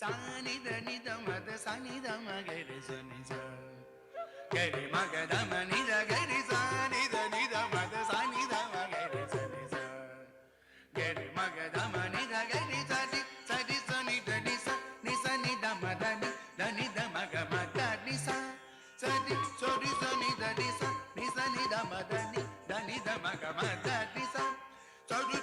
Sani da ni da ma da sani da ma ga re sa ni sa ga re ma ga da ma ni da ga re sa ni da ma da sani da ma ga re sa ni sa ga re ma ga da ma ni da ga re sa di sa ni da ni da ma da ni da ma ga ma da ni sa di so ni da ni da ma da ni da ma ga ma da ni sa so ni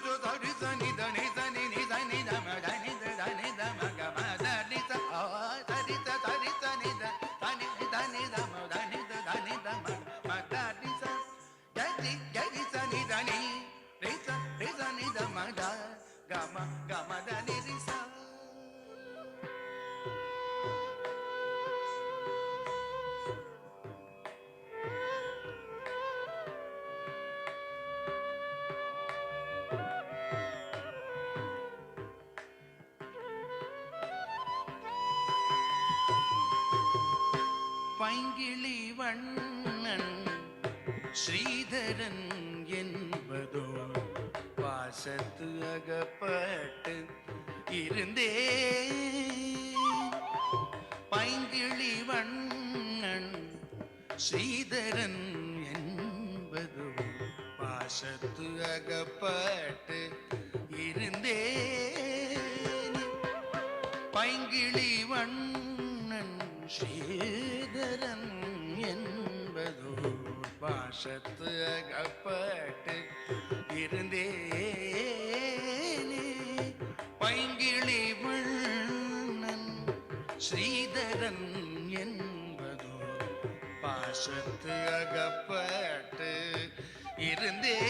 da ni da ni da ma da ni da ma ga ma da ni sa da ni da ni da ma da ni da ma da ni sa ga sa ni da ni re sa ni da ma da ga ma da ni re sa பைங்கிளி வண்ணன் ஸ்ரீதரன் என்பதோ பாசத்து அகப்பட்டு இருந்தே பைங்கிளி வண்ணன் ஸ்ரீதரன் என்பதோ பாசத்து அகப்பட்டு இருந்தே பைங்கிளி வண்ணன் ஸ்ரீதரன் என்பதோ பாசத்து அகப்பட்டு இருந்தேனே பைங்கிளி வண்ணன் ஸ்ரீதரன் என்பதோ பாசத்து அகப்பட்டு இருந்தேனே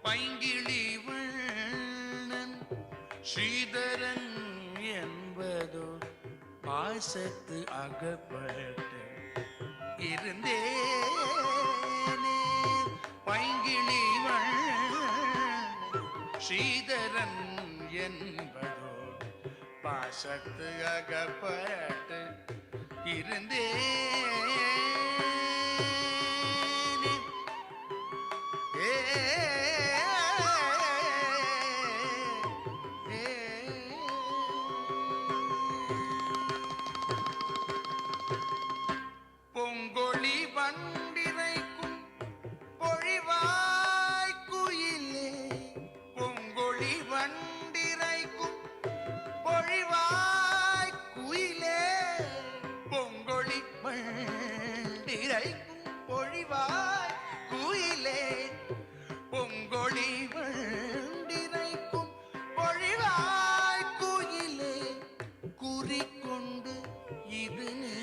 பைங்கிளி வண்ணன் ஸ்ரீதரன் என்பதோ பாசத்து அகப்பட்டு இருந்தேனே பைங்கிளி வண்ணன் ஸ்ரீதரன் என்பதோ பாசத்து அகப்பட்டு இருந்தேனே பொங்கொழி வண்டிரைக்கும் பொழிவாய் குயிலே பொங்கொழி வண்டிரைக்கும் பொழிவாய் குயிலே பொங்கொழி வண்டிரைக்கும் பொழிவாய் குயிலே பொங்கொழி வண்டிரைக்கும் பொழிவாய் குயிலே குறிக்கொண்டு இது நீ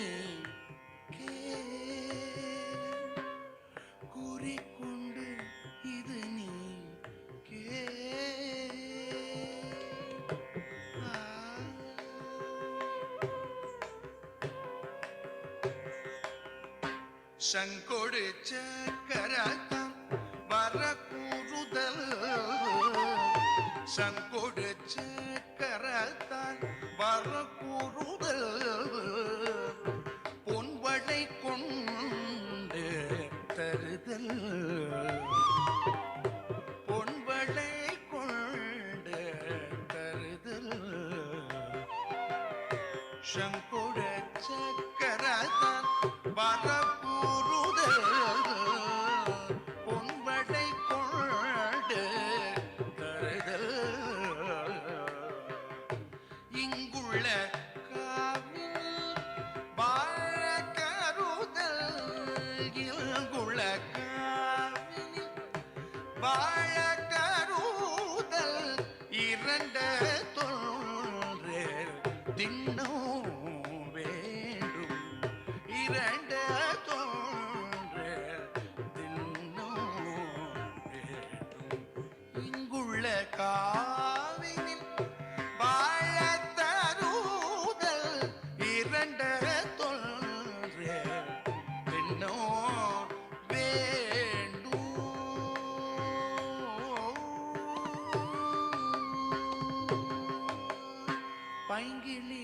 குறிக்கொண்டு இது நீ கே சங்கொடு சக்கரத்தம் வர கூறுதல் சங்கொடு சக்கரத்தான் வர கூறுதல் பொன்வளை கொண்டு தருதல் பொன்வளை கொண்டு தருதல் சங்கொட சக்கரத்தான் வரக்கூறுதல் பொன்வளை கொண்டு தருதல் இங்குள்ள காவினில் வாழ கருதல் இங்குள்ள காவினில் வாழ கருதல் இரண்ட தோன்று தின்னோ வேண்டும் இரண்ட தோன்று தின்னோ வேண்டும் இங்குள்ள காவினில் வாழ தருதல் இரண்ட தோன்று தின்னோ வேண்டும் பைங்கிளி